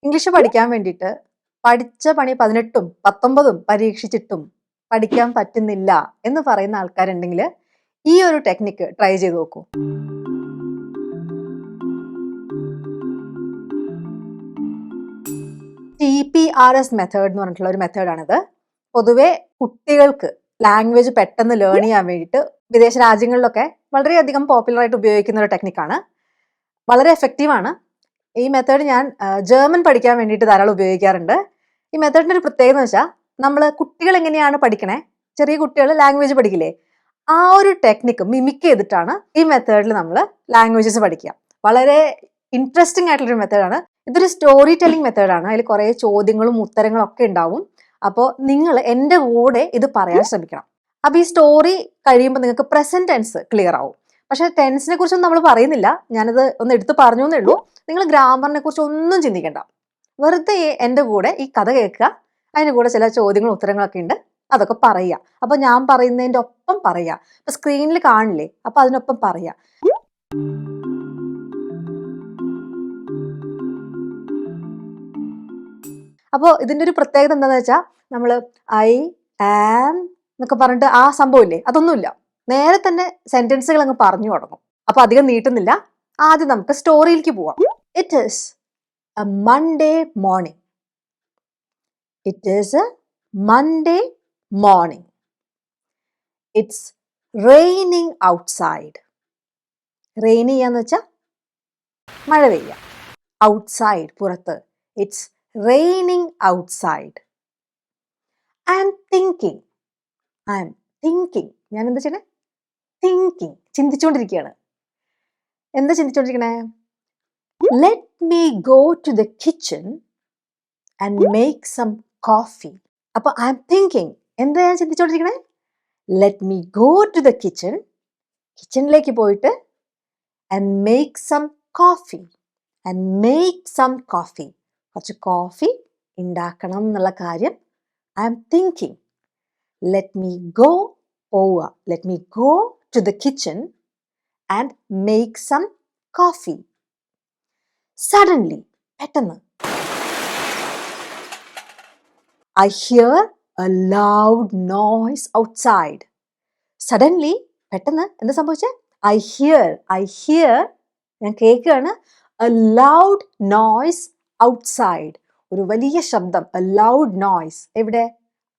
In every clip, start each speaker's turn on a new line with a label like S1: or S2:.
S1: English പഠിക്കാൻ വേണ്ടിയിട്ട് പഠിച്ച പണി 18ഉം 19ഉം പരീക്ഷിച്ചിട്ടും പഠിക്കാൻ പറ്റുന്നില്ല എന്ന് പറയുന്ന ആൾക്കാരുണ്ടെങ്കിൽ ഈ ഒരു ടെക്നിക്ക് ട്രൈ ചെയ്ത് നോക്കൂ. TPRS മെത്തേഡ് എന്ന് പറഞ്ഞിട്ടുള്ള ഒരു മെത്തേഡാണിത്. പൊതുവെ കുട്ടികൾക്ക് ലാംഗ്വേജ് പെട്ടെന്ന് ലേൺ ചെയ്യാൻ വേണ്ടിയിട്ട് വിദേശ രാജ്യങ്ങളിലൊക്കെ വളരെയധികം പോപ്പുലറായിട്ട് ഉപയോഗിക്കുന്ന ഒരു ടെക്നിക്കാണ്. വളരെ എഫക്റ്റീവാണ്. ഈ മെത്തേഡ് ഞാൻ ജർമ്മൻ പഠിക്കാൻ വേണ്ടിയിട്ട് ധാരാളം ഉപയോഗിക്കാറുണ്ട്. ഈ മെത്തേഡിൻ്റെ ഒരു പ്രത്യേകത എന്ന് വെച്ചാൽ നമ്മൾ കുട്ടികൾ എങ്ങനെയാണ് പഠിക്കണേ, ചെറിയ കുട്ടികൾ ലാംഗ്വേജ് പഠിക്കില്ലേ, ആ ഒരു ടെക്നിക്ക് മിമിക് ചെയ്തിട്ടാണ് ഈ മെത്തേഡിൽ നമ്മൾ ലാംഗ്വേജസ് പഠിക്കുക. വളരെ ഇൻട്രസ്റ്റിംഗ് ആയിട്ടുള്ളൊരു മെത്തേഡാണ്. ഇതൊരു സ്റ്റോറി ടെല്ലിംഗ് മെത്തേഡാണ്. അതിൽ കുറേ ചോദ്യങ്ങളും ഉത്തരങ്ങളും ഒക്കെ ഉണ്ടാവും. അപ്പോൾ നിങ്ങൾ എൻ്റെ കൂടെ ഇത് പറയാൻ ശ്രമിക്കണം. അപ്പോൾ ഈ സ്റ്റോറി കഴിയുമ്പോൾ നിങ്ങൾക്ക് പ്രസന്റ് ടെൻസ് ക്ലിയർ ആവും. പക്ഷേ ടെൻസിനെ കുറിച്ചൊന്നും നമ്മൾ പറയുന്നില്ല, ഞാനത് ഒന്ന് എടുത്ത് പറഞ്ഞു എന്നേ ഉള്ളൂ. നിങ്ങൾ ഗ്രാമറിനെ കുറിച്ച് ഒന്നും ചിന്തിക്കേണ്ട. വെറുതെ എൻ്റെ കൂടെ ഈ കഥ കേൾക്കുക, അതിൻ്റെ കൂടെ ചില ചോദ്യങ്ങളും ഉത്തരങ്ങളൊക്കെ ഉണ്ട്, അതൊക്കെ പറയുക. അപ്പോൾ ഞാൻ പറയുന്നതിൻ്റെ ഒപ്പം പറയുക. ഇപ്പം സ്ക്രീനിൽ കാണില്ലേ, അപ്പോൾ അതിനൊപ്പം പറയുക. അപ്പോൾ ഇതിൻ്റെ ഒരു പ്രത്യേകത എന്താണെന്ന് വെച്ചാൽ നമ്മൾ ഐ ആം എന്നൊക്കെ പറഞ്ഞിട്ട് ആ സംഭവമില്ലേ, അതൊന്നുമില്ല. നേരെ തന്നെ സെന്റൻസുകൾ അങ്ങ് പറഞ്ഞു തുടങ്ങും. അപ്പോൾ അധികം നീട്ടുന്നില്ല. ആദ്യം നമുക്ക് സ്റ്റോറിയിലേക്ക് പോവാം. It is a Monday morning. It is a Monday morning. It's raining outside. Rain ചെയ്യാന്ന് വെച്ചാൽ മഴ പെയ്യുക. ഔട്ട്സൈഡ് പുറത്ത്. It's raining outside. I am thinking. I am thinking. ഞാൻ എന്താ ചെയ്യണേ? തിങ്കിങ്. ചിന്തിച്ചുകൊണ്ടിരിക്കുകയാണ്. എന്താ ചിന്തിച്ചുകൊണ്ടിരിക്കണേ? Let me go to the kitchen and make some coffee. അപ്പോൾ ഐ ആം തിങ്കിങ്. എന്താ ഞാൻ ചിന്തിച്ചുകൊണ്ടിരിക്കണേ? Let me go to the kitchen. കിച്ചണിലേക്ക് പോയിട്ട് and make some coffee. And make some coffee. കുറച്ച് കോഫി ഉണ്ടാക്കണം എന്നുള്ള കാര്യം I am thinking. Let me go. പോവുക. Let me go to the kitchen and make some coffee. Suddenly, പെട്ടെന്ന്, I hear a loud noise outside. Suddenly, പെട്ടെന്ന് എന്താ സംഭവിച്ചേ? I hear, ഞാൻ കേൾക്കുകയാണ്, a loud noise outside. ഒരു വലിയ ശബ്ദം, a loud noise. എവിടെ?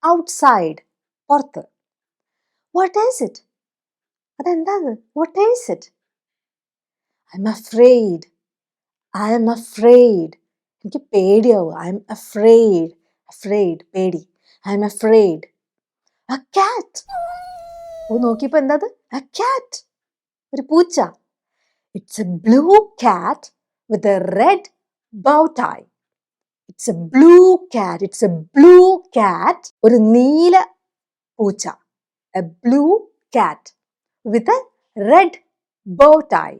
S1: Outside, പുറത്ത്. What is it? അതെന്താ? What is it? I'm afraid. I am afraid. എനിക്ക് പേടിയാവും. I am afraid. Afraid, പേടി. I am afraid. A cat. ഓ, നോക്കിയപ്പോൾ എന്താ? A cat. ഒരു പൂച്ച. It's a blue cat with a red bow tie. It's a blue cat. It's a blue cat. ഒരു നീല പൂച്ച. A blue cat with a red bow tie.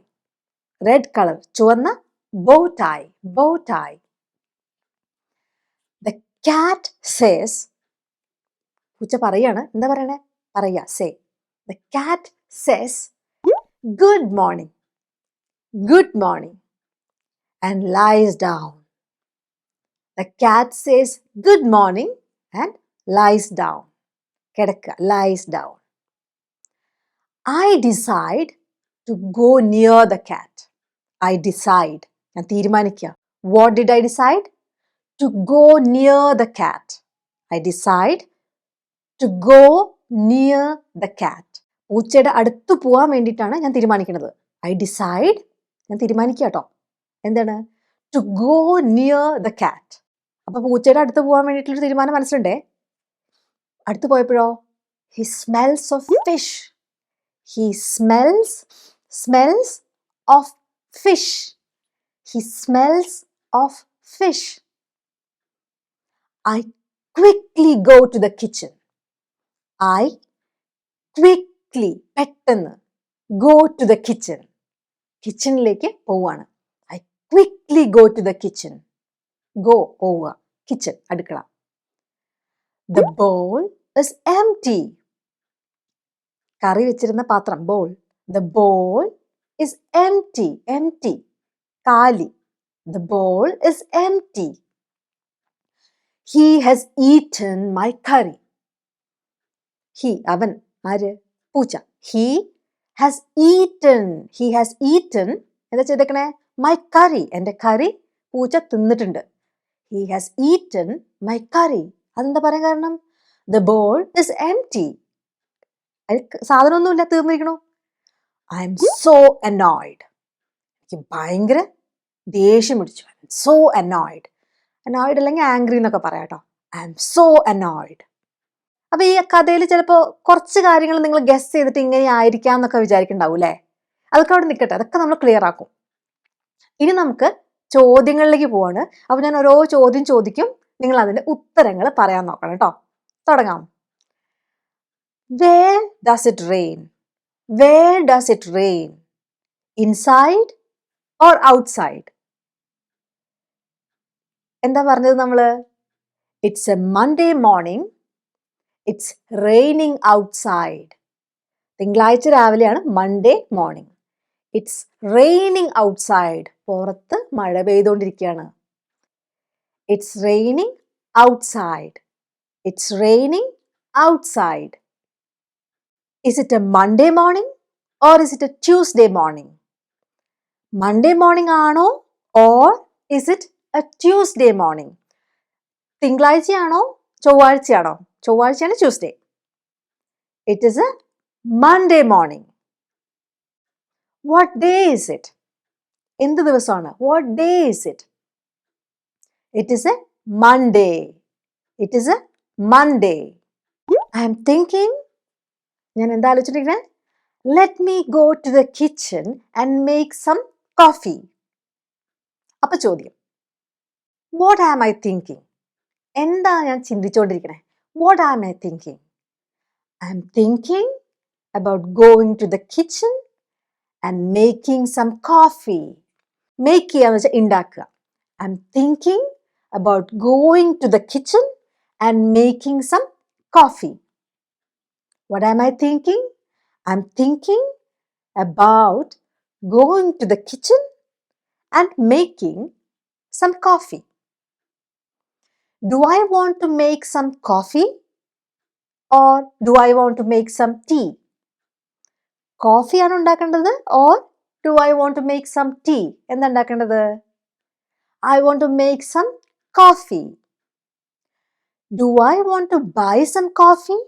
S1: Red color, ചുവന്ന bow tie. Bow tie. The cat says, പൂച്ച പറയാണ്. എന്താ പറയണേ? പറയാ. Say. The cat says, good morning. Good morning. And lies down. The cat says good morning and lies down. കിടക്കുക. Lies down. I decide to go near the cat. I decide. ഞാൻ തീരുമാനിക്കുക. What did I decide? To go near the cat. I decide to go near the cat. പൂച്ചയുടെ അടുത്ത് പോകാൻ വേണ്ടിയിട്ടാണ് ഞാൻ തീരുമാനിക്കുന്നത്. I decide. ഞാൻ തീരുമാനിക്കുക കേട്ടോ. എന്താണ്? To go near the cat. അപ്പോൾ പൂച്ചയുടെ അടുത്ത് പോകാൻ വേണ്ടിയിട്ടുള്ളൊരു തീരുമാനം മനസ്സിലുണ്ടേ. അടുത്ത് പോയപ്പോഴോ? He smells of fish. He smells of fish. He smells of fish. I quickly go to the kitchen. I quickly, പെട്ടെന്ന്, go to the kitchen. കിച്ചണിലേക്ക് പോവാണ്. I quickly go to the kitchen. Go, പോവുക. Kitchen, അടുക്കള. The bowl is empty. കറി വെച്ചിരുന്ന പാത്രം, bowl. The bowl is empty. Empty. കാലി. The bowl is empty. He has eaten my curry. He, അവൻ, ആര്? പൂച്ച. He has eaten. He has eaten. എന്താ ചെയ്തേക്കണേ? My curry. എൻ്റെ കറി പൂച്ച തിന്നിട്ടുണ്ട്. He has eaten my curry. അതെന്താ പറയാൻ കാരണം? The bowl is empty. സാധനമൊന്നുമില്ല, തീർന്നിരിക്കണു. I am so annoyed. എനിക്ക് ഭയങ്കര ദേഷ്യം പിടിച്ചു. So annoyed. Annoyed അല്ലെങ്കിൽ ആംഗ്രി എന്നൊക്കെ പറയാം കേട്ടോ. I am so annoyed. അപ്പൊ ഈ കഥയിൽ ചിലപ്പോൾ കുറച്ച് കാര്യങ്ങൾ നിങ്ങൾ ഗസ് ചെയ്തിട്ട് ഇങ്ങനെ ആയിരിക്കാം എന്നൊക്കെ വിചാരിക്കുന്നുണ്ടാവും അല്ലേ? അതൊക്കെ അവിടെ നിൽക്കട്ടെ, അതൊക്കെ നമ്മൾ ക്ലിയർ ആക്കും. ഇനി നമുക്ക് ചോദ്യങ്ങളിലേക്ക് പോവാണ്. അപ്പൊ ഞാൻ ഓരോ ചോദ്യം ചോദിക്കും, നിങ്ങൾ അതിന്റെ ഉത്തരങ്ങൾ പറയാൻ നോക്കണം കേട്ടോ. തുടങ്ങാം. Where does it rain? Where does it rain? Inside or outside? എന്താ പറഞ്ഞത് നമ്മള്? It's a Monday morning. It's raining outside. തിങ്കളാഴ്ച രാവിലെയാണ്, Monday morning. It's raining outside. പുറത്ത് മഴ പെയ്തുകൊണ്ടിരിക്കുകയാണ്. It's raining outside. It's raining outside. Is it a Monday morning or is it a Tuesday morning? Monday morning ആണോ or is it a Tuesday morning? തിങ്കളാഴ്ചയാണോ ചൊവ്വാഴ്ചയാണോ? ചൊവ്വാഴ്ചയാണ്, Tuesday. It is a Monday morning. What day is it? എന്ത് ദിവസമാണ്? What day is it? It is a Monday. It is a Monday. I am thinking, ഞാൻ എന്താ ആലോചിച്ചിരിക്കണേ? Let me go to the kitchen and make some coffee. അപ്പൊ ചോദ്യം, What am I thinking? എന്താ ഞാൻ ചിന്തിച്ചുകൊണ്ടിരിക്കണേ? What am I thinking? I am thinking about going to the kitchen and making some coffee. Make ചെയ്യാന്ന് വെച്ചാൽ ഉണ്ടാക്കുക. I am thinking about going to the kitchen and making some coffee. What am I thinking? I am thinking about going to the kitchen and making some coffee. Do I want to make some coffee or do I want to make some tea? Coffee ആണ് ഉണ്ടാക്കേണ്ടത് or do I want to make some tea? എന്താ ഉണ്ടാക്കേണ്ടത്? I want to make some coffee. Do I want to buy some coffee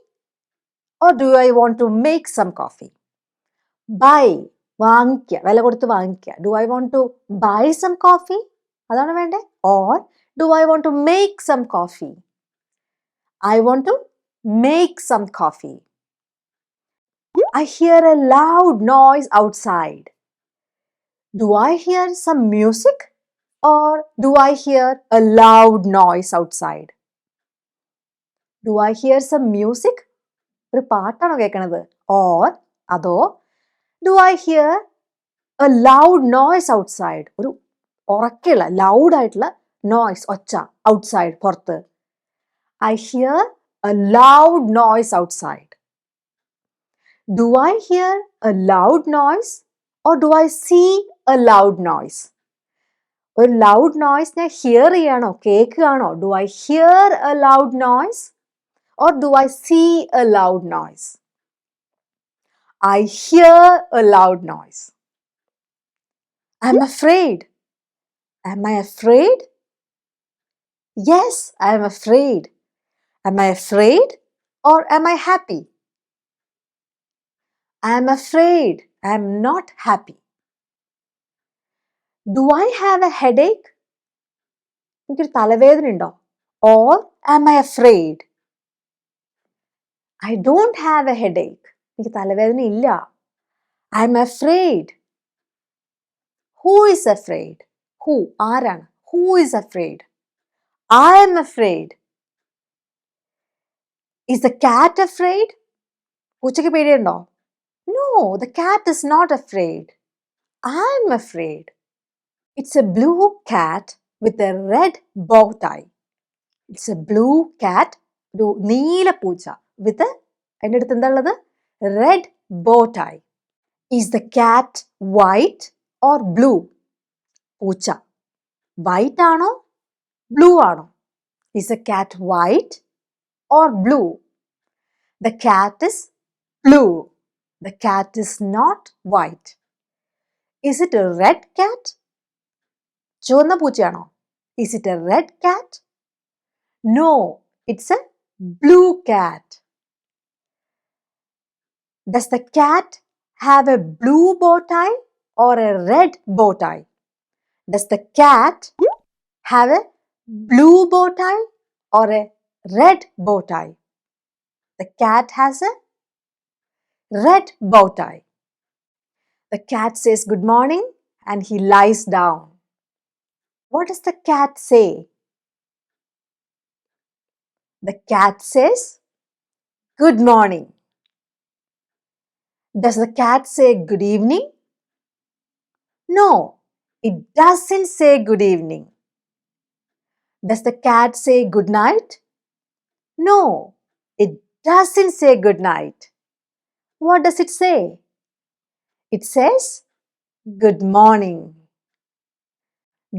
S1: or do I want to make some coffee? Buy, വാങ്ങിക്കുക, വില കൊടുത്ത് വാങ്ങിക്കുക. Do I want to buy some coffee? അതാണ് വേണ്ടേ? Or do I want to make some coffee? I want to make some coffee. I hear a loud noise outside. Do I hear some music or do I hear a loud noise outside? Do I hear some music? ഒരു പാട്ടാണോ കേൾക്കണത്? Or അതോ do I hear a loud noise outside? ഒരു ഉറക്കെയുള്ള loud ആയിട്ടുള്ള noise, ഒച്ച, outside, പുറത്ത്. I hear a loud noise outside. Do I hear a loud noise or do I see a loud noise? ഒരു loud noise ഞാൻ hear ചെയ്യാണോ കേൾക്കുകയാണോ? Do I hear a loud noise or do I see a loud noise? I hear a loud noise. I'm afraid. Am I afraid? Yes, I am afraid. Am I afraid or am I happy? I am afraid. I am not happy. Do I have a headache? എനിക്കൊരു തലവേദന ഉണ്ടോ? Or am I afraid? I don't have a headache. എനിക്ക് തലവേദന ഇല്ല. I am afraid. Who is afraid? Who? ആരാണ്? Who is afraid? I am afraid. Is the cat afraid? പൂച്ചയ്ക്ക് പേടിയുണ്ടോ? No, the cat is not afraid. I am afraid. It's a blue cat with a red bow tie. It's a blue cat, ഒരു നീല പൂച്ച with അതിൻ്റെ അടുത്ത് എന്താ ഉള്ളത്? Red bow tie. Is the cat white or blue? പൂച്ച white ആണോ blue ആണോ? Is the cat white or blue? The cat is blue. The cat is not white. Is it a red cat? ചുവന്ന പൂച്ചയാണോ? Is it a red cat? No, it's a blue cat. Does the cat have a blue bow tie or a red bow tie? Does the cat have a blue bow tie or a red bow tie? The cat has a red bow tie. The cat says good morning and he lies down. What does the cat say? The cat says good morning. Does the cat say good evening? No, it doesn't say good evening. Does the cat say good night? No, it doesn't say good night. What does it say? It says good morning.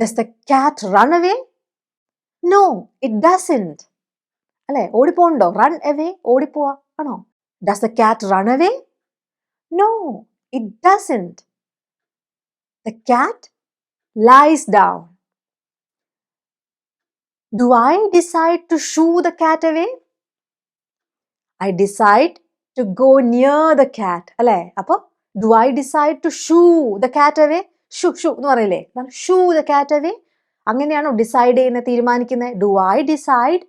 S1: Does the cat run away? No, it doesn't. അല്ലേ ഓടിപ്പോണ്ടോ? Run away, ഓടിപ്പോവാ ആണോ? Does the cat run away? No, it doesn't. The cat lies down. Do I decide to shoo the cat away? I decide to go near the cat. അല്ലേ? അപ്പോൾ do I decide to shoo the cat away? Shoo എന്ന് പറയില്ലേ? Shoo the cat away. അങ്ങനെയാണോ decide ചെയ്യുന്നത്, തീരുമാനിക്കുന്നത്? Do I decide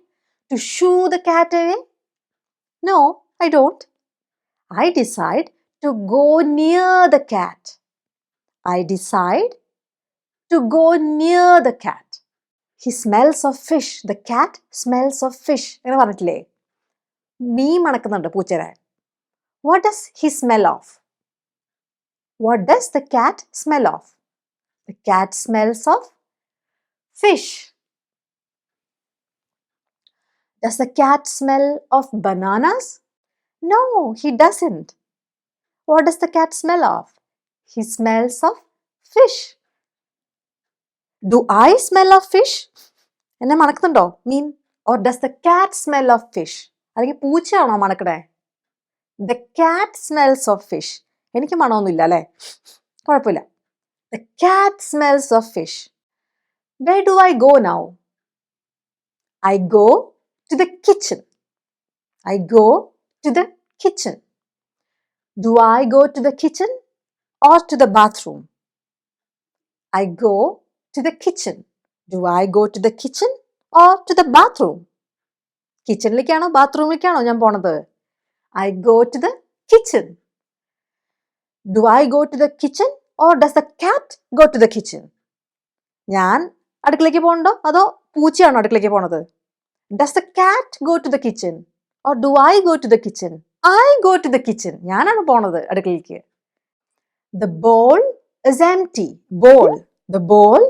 S1: to shoo the cat away? No, I don't. I decide to go near the cat. I decide to go near the cat. He smells of fish. The cat smells of fish. എന്ന് പറഞ്ഞിട്ടില്ലേ? മീൻ മണക്കുന്നുണ്ട് പൂച്ചയുടെ. What does he smell of? What does the cat smell of? The cat smells of fish. Does the cat smell of bananas? No, he doesn't. What does the cat smell of? He smells of fish. Do I smell of fish? എന്നെ മണക്കുന്നുണ്ടോ മീൻ? Or does the cat smell of fish? അല്ലെങ്കിൽ പൂച്ചയാണോ മണക്കണേ? The cat smells of fish. എനിക്ക് മണമൊന്നുമില്ല അല്ലേ? കുഴപ്പമില്ല. The cat smells of fish. Where do I go now? I go to the kitchen. I go to the kitchen. Do I go to the kitchen or to the bathroom? I go to the kitchen. Do I go to the kitchen or to the bathroom? കിച്ചണിലേക്കാണോ ബാത്റൂമിലേക്കാണോ ഞാൻ പോണത്? I go to the kitchen. Do I go to the kitchen or does the cat go to the kitchen? ഞാൻ അടുക്കളയ്ക്ക് പോകണ്ടോ അതോ പൂച്ചയാണോ അടുക്കളയ്ക്ക് പോണത്? Does the cat go to the kitchen or do I go to the kitchen? I go to the kitchen. ഞാനാണ് പോണത് അടുക്കളയ്ക്ക്. The bowl is empty. Bowl. The bowl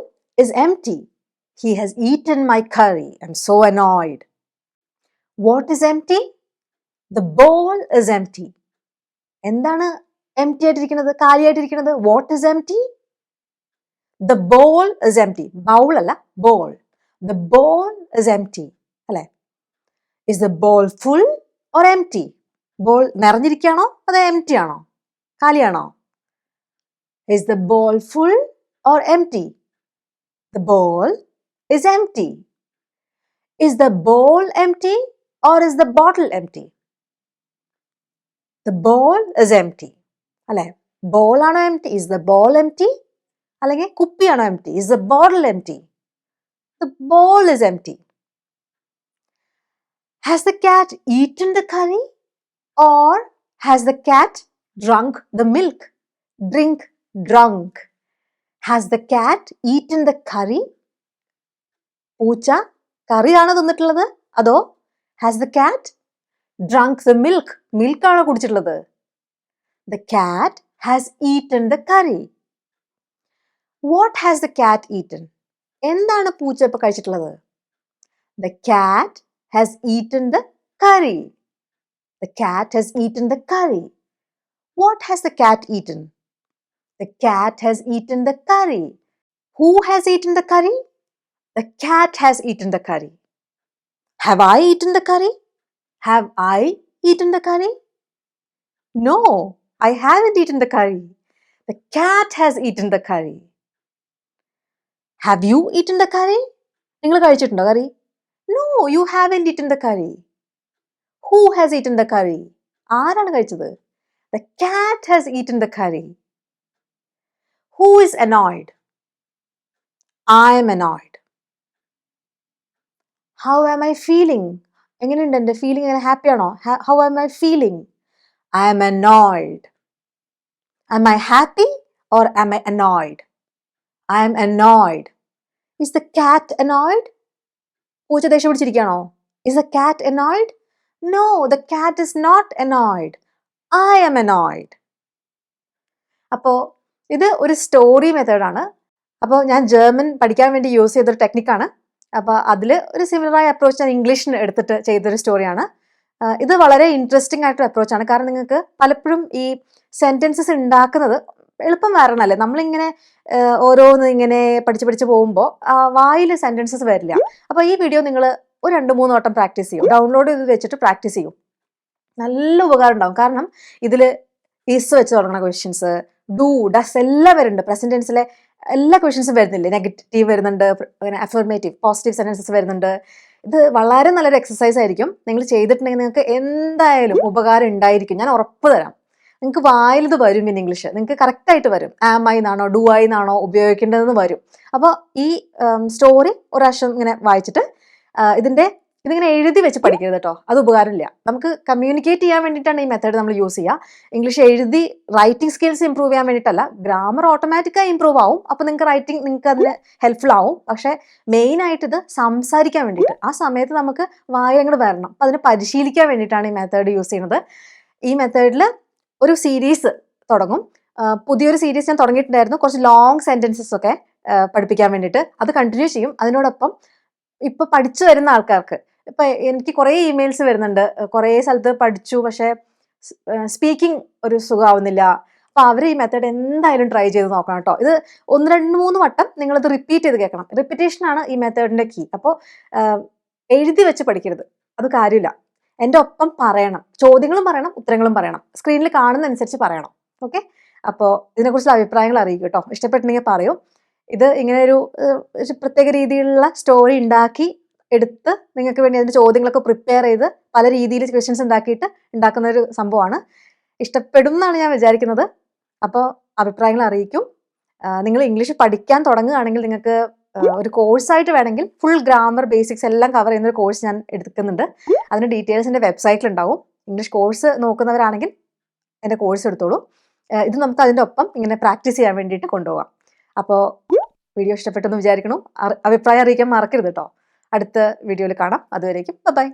S1: is empty. He has eaten my curry. I'm so annoyed. What is empty? The bowl is empty. എന്താണ് empty ആയിട്ടിരിക്കുന്നത്, കാലിയായിട്ടിരിക്കുന്നത്? What is empty? The bowl is empty. Bowl അല്ല, bowl. The bowl is empty. അല്ലേ? Is the bowl full or empty? Bowl നിറഞ്ഞിരിക്കുകയാണോ അതോ empty ആണോ, കാലിയാണോ? Is the bowl full or empty? The bowl is empty. Is the bowl empty or is the bottle empty? The bowl is empty. അല്ലേ? Bowl ആണോ empty? Is the bowl empty? അല്ലെങ്കിൽ കുപ്പിയാണോ empty? Is the bottle empty? The bowl is empty. Has the cat eaten the curry or has the cat drunk the milk? Drink, drunk. Has the cat eaten the curry? പൂച്ച കറിയാണോ തിന്നിട്ടുള്ളത് അതോ has the cat drunk the milk? Milk ആണോ കുടിച്ചിട്ടുള്ളത്? The cat has eaten the curry. What has the cat eaten? എന്താണ് പൂച്ച ഇപ്പോൾ കഴിച്ചിട്ടുള്ളത്? The cat has eaten the curry. The cat has eaten the curry. What has the cat eaten? The cat has eaten the curry. Who has eaten the curry? The cat has eaten the curry. Have I eaten the curry? Have I eaten the curry? No, I haven't eaten the curry. The cat has eaten the curry. Have you eaten the curry? നിങ്ങൾ കഴിച്ചിട്ടുണ്ടോ കറി? No, you haven't eaten the curry. Who has eaten the curry? ആരാണ് കഴിച്ചത്? The cat has eaten the curry. Who is annoyed? I am annoyed. How am I feeling? എങ്ങനെയുണ്ട് എൻ്റെ feeling? എങ്ങനെ happy ആണോ? How am I feeling? I am annoyed. Am I happy or am I annoyed? I am annoyed. Is the cat annoyed? പൂച്ച ദേഷ്യം പിടിച്ചിരിക്കുകയാണോ? Is the cat annoyed? No, the cat is not annoyed. I am annoyed. അപ്പോൾ ഇത് ഒരു story മെത്തേഡാണ്. അപ്പോൾ ഞാൻ German പഠിക്കാൻ വേണ്ടി യൂസ് ചെയ്തൊരു ടെക്നിക്കാണ്. അപ്പോൾ അതിൽ ഒരു സിമിലറായ അപ്രോച്ച് ഞാൻ ഇംഗ്ലീഷിന് എടുത്തിട്ട് ചെയ്തൊരു സ്റ്റോറിയാണ്. ഇത് വളരെ ഇൻട്രസ്റ്റിംഗ് ആയിട്ടൊരു അപ്രോച്ചാണ്. കാരണം നിങ്ങൾക്ക് പലപ്പോഴും ഈ സെൻറ്റൻസസ് ഉണ്ടാക്കുന്നത് എളുപ്പം വരണമല്ലേ, നമ്മളിങ്ങനെ ഓരോന്ന് ഇങ്ങനെ പഠിച്ച് പോകുമ്പോൾ വായിൽ സെൻറ്റൻസസ് വരില്ല. അപ്പോൾ ഈ വീഡിയോ നിങ്ങൾ ഒരു 2-3 വട്ടം പ്രാക്ടീസ് ചെയ്യും, ഡൗൺലോഡ് ചെയ്ത് വെച്ചിട്ട് പ്രാക്ടീസ് ചെയ്യും. നല്ല ഉപകാരം ഉണ്ടാവും. കാരണം ഇതിൽ ഈസ് വെച്ച് തുടങ്ങുന്ന ക്വസ്റ്റ്യൻസ്, ഡു, ഡസ് എല്ലാം വരുന്നുണ്ട്. പ്രസന്റ് ടെൻസിലെ എല്ലാ ക്വസ്റ്റ്യൻസും വരുന്നില്ലേ, നെഗറ്റീവ് വരുന്നുണ്ട്, അങ്ങനെ അഫർമേറ്റീവ് പോസിറ്റീവ് സെൻറ്റൻസസ് വരുന്നുണ്ട്. ഇത് വളരെ നല്ലൊരു എക്സസൈസ് ആയിരിക്കും. നിങ്ങൾ ചെയ്തിട്ടുണ്ടെങ്കിൽ നിങ്ങൾക്ക് എന്തായാലും ഉപകാരം ഉണ്ടായിരിക്കും, ഞാൻ ഉറപ്പ് തരാം. നിങ്ങൾക്ക് വായിൽ ഇത് വരും. ഇൻ ഇംഗ്ലീഷ് നിങ്ങൾക്ക് കറക്റ്റായിട്ട് വരും. ആം ഐ എന്നാണോ ഡു ഐ എന്നാണോ ഉപയോഗിക്കേണ്ടതെന്ന് വരും. അപ്പോൾ ഈ സ്റ്റോറി ഒരു പ്രാവശ്യം ഇങ്ങനെ വായിച്ചിട്ട് ഇതിങ്ങനെ എഴുതി വെച്ച് പഠിക്കരുത് കേട്ടോ, അത് ഉപകാരമില്ല. നമുക്ക് കമ്മ്യൂണിക്കേറ്റ് ചെയ്യാൻ വേണ്ടിയിട്ടാണ് ഈ മെത്തേഡ് നമ്മൾ യൂസ് ചെയ്യുക. ഇംഗ്ലീഷ് എഴുതി റൈറ്റിംഗ് സ്കിൽസ് ഇമ്പ്രൂവ് ചെയ്യാൻ വേണ്ടിയിട്ടല്ല. ഗ്രാമർ ഓട്ടോമാറ്റിക്കായി ഇമ്പ്രൂവ് ആവും, അപ്പോൾ നിങ്ങൾക്ക് അതിന് ഹെൽപ്ഫുൾ ആവും. പക്ഷേ മെയിനായിട്ട് ഇത് സംസാരിക്കാൻ വേണ്ടിയിട്ട് ആ സമയത്ത് നമുക്ക് വായിൽ അങ്ങോട്ട് വരണം. അപ്പോൾ അതിന് പരിശീലിക്കാൻ വേണ്ടിയിട്ടാണ് ഈ മെത്തേഡ് യൂസ് ചെയ്യുന്നത്. ഈ മെത്തേഡിൽ ഒരു സീരീസ് തുടങ്ങും. പുതിയൊരു സീരീസ് ഞാൻ തുടങ്ങിയിട്ടുണ്ടായിരുന്നു, കുറച്ച് ലോങ് സെൻറ്റൻസസ് ഒക്കെ പഠിപ്പിക്കാൻ വേണ്ടിയിട്ട്. അത് കണ്ടിന്യൂ ചെയ്യും. അതിനോടൊപ്പം ഇപ്പം പഠിച്ചു വരുന്ന ആൾക്കാർക്ക്, ഇപ്പം എനിക്ക് കുറേ ഇമെയിൽസ് വരുന്നുണ്ട്, കുറേ സ്ഥലത്ത് പഠിച്ചു പക്ഷേ സ്പീക്കിംഗ് ഒരു സുഖമാവുന്നില്ല. അപ്പോൾ അവർ ഈ മെത്തേഡ് എന്തായാലും ട്രൈ ചെയ്ത് നോക്കണം കേട്ടോ. ഇത് 1-2-3 വട്ടം നിങ്ങളിത് റിപ്പീറ്റ് ചെയ്ത് കേൾക്കണം. റിപ്പീറ്റേഷനാണ് ഈ മെത്തേഡിൻ്റെ കീ. അപ്പോൾ എഴുതി വെച്ച് പഠിക്കരുത്, അത് കാര്യമില്ല. എൻ്റെ ഒപ്പം പറയണം, ചോദ്യങ്ങളും പറയണം, ഉത്തരങ്ങളും പറയണം, സ്ക്രീനിൽ കാണുന്ന അനുസരിച്ച് പറയണം. ഓക്കെ, അപ്പോൾ ഇതിനെക്കുറിച്ചുള്ള അഭിപ്രായങ്ങൾ അറിയിക്കും കേട്ടോ. ഇഷ്ടപ്പെട്ടിട്ടുണ്ടെങ്കിൽ പറയൂ. ഇത് ഇങ്ങനെ ഒരു പ്രത്യേക രീതിയിലുള്ള സ്റ്റോറി ഉണ്ടാക്കി എടുത്ത് നിങ്ങൾക്ക് വേണ്ടി അതിൻ്റെ ചോദ്യങ്ങളൊക്കെ പ്രിപ്പയർ ചെയ്ത് പല രീതിയിൽ ക്വസ്റ്റ്യൻസ് ഉണ്ടാക്കുന്ന ഒരു സംഭവമാണ്. ഇഷ്ടപ്പെടും എന്നാണ് ഞാൻ വിചാരിക്കുന്നത്. അപ്പോൾ അഭിപ്രായങ്ങൾ അറിയിക്കും. നിങ്ങൾ ഇംഗ്ലീഷ് പഠിക്കാൻ തുടങ്ങുകയാണെങ്കിൽ നിങ്ങൾക്ക് ഒരു കോഴ്സായിട്ട് വേണമെങ്കിൽ ഫുൾ ഗ്രാമർ ബേസിക്സ് എല്ലാം കവർ ചെയ്യുന്ന ഒരു കോഴ്സ് ഞാൻ എടുക്കുന്നുണ്ട്. അതിൻ്റെ ഡീറ്റെയിൽസ് എൻ്റെ വെബ്സൈറ്റിലുണ്ടാവും. ഇംഗ്ലീഷ് കോഴ്സ് നോക്കുന്നവരാണെങ്കിൽ എൻ്റെ കോഴ്സ് എടുത്തോളൂ. ഇത് നമുക്ക് അതിൻ്റെ ഒപ്പം ഇങ്ങനെ പ്രാക്ടീസ് ചെയ്യാൻ വേണ്ടിയിട്ട് കൊണ്ടുപോകാം. അപ്പോൾ വീഡിയോ ഇഷ്ടപ്പെട്ടെന്ന് വിചാരിക്കണം. അഭിപ്രായം അറിയിക്കാൻ മറക്കരുത് കേട്ടോ. അടുത്ത വീഡിയോയിൽ കാണാം. അതുവരേക്കും ബൈ.